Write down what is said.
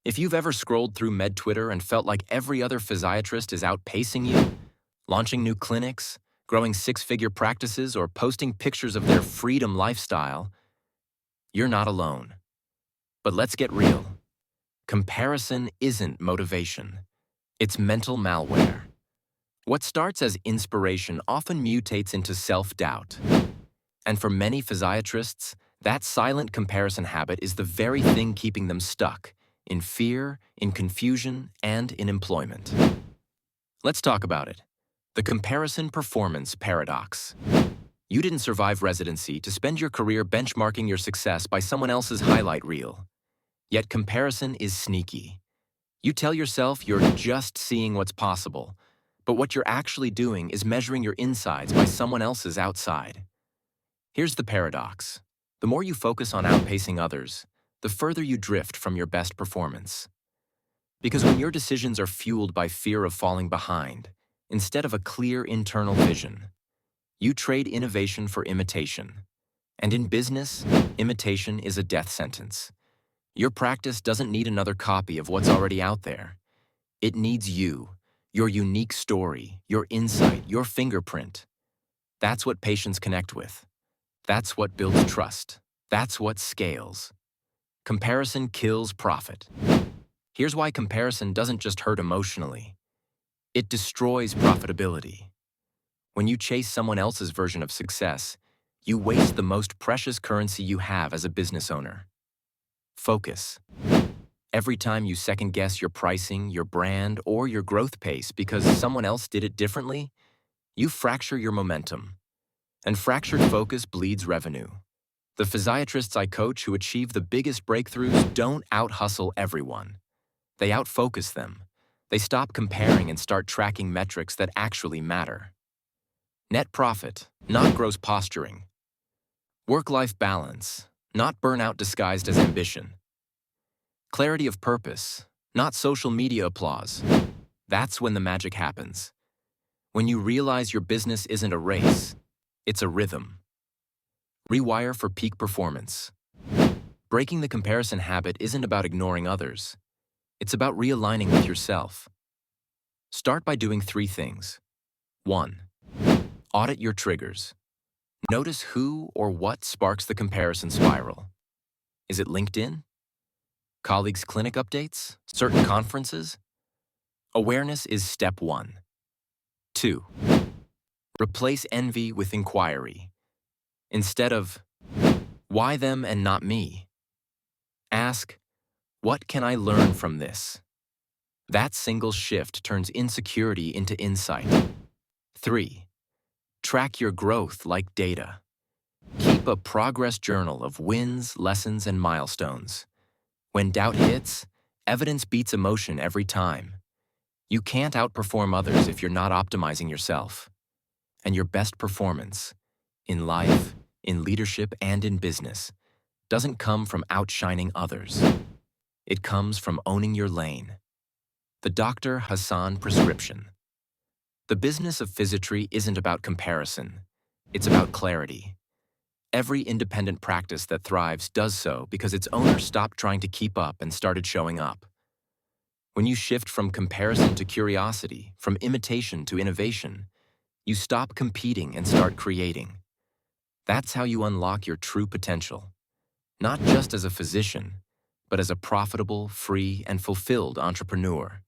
If you've ever scrolled through med Twitter and felt like every other physiatrist is outpacing you, launching new clinics, growing six-figure practices, or posting pictures of their freedom lifestyle, you're not alone. But let's get real. Comparison isn't motivation. It's mental malware. What starts as inspiration often mutates into self-doubt. And for many physiatrists, that silent comparison habit is the very thing keeping them stuck, in fear, in confusion, and in employment. Let's talk about it. The comparison performance paradox. You didn't survive residency to spend your career benchmarking your success by someone else's highlight reel. Yet comparison is sneaky. You tell yourself you're just seeing what's possible, but what you're actually doing is measuring your insides by someone else's outside. Here's the paradox. The more you focus on outpacing others, the further you drift from your best performance. Because when your decisions are fueled by fear of falling behind, instead of a clear internal vision, you trade innovation for imitation. And in business, imitation is a death sentence. Your practice doesn't need another copy of what's already out there. It needs you, your unique story, your insight, your fingerprint. That's what patients connect with. That's what builds trust. That's what scales. Comparison kills profit. Here's why comparison doesn't just hurt emotionally. It destroys profitability. When you chase someone else's version of success, you waste the most precious currency you have as a business owner. Focus. Every time you second-guess your pricing, your brand, or your growth pace because someone else did it differently, you fracture your momentum. And fractured focus bleeds revenue. The physiatrists I coach who achieve the biggest breakthroughs don't out-hustle everyone. They out-focus them. They stop comparing and start tracking metrics that actually matter. Net profit, not gross posturing. Work-life balance, not burnout disguised as ambition. Clarity of purpose, not social media applause. That's when the magic happens. When you realize your business isn't a race, it's a rhythm. Rewire for peak performance. Breaking the comparison habit isn't about ignoring others. It's about realigning with yourself. Start by doing 3 things. 1. Audit your triggers. Notice who or what sparks the comparison spiral. Is it LinkedIn? Colleagues' clinic updates? Certain conferences? Awareness is step 1. 2. Replace envy with inquiry. Instead of, why them and not me? Ask, what can I learn from this? That single shift turns insecurity into insight. 3. Track your growth like data. Keep a progress journal of wins, lessons, and milestones. When doubt hits, evidence beats emotion every time. You can't outperform others if you're not optimizing yourself. And your best performance, in life, in leadership, and in business, doesn't come from outshining others. It comes from owning your lane. The Dr. Hassan prescription. The business of physiatry isn't about comparison. It's about clarity. Every independent practice that thrives does so because its owner stopped trying to keep up and started showing up. When you shift from comparison to curiosity, from imitation to innovation, you stop competing and start creating. That's how you unlock your true potential, not just as a physician, but as a profitable, free, and fulfilled entrepreneur.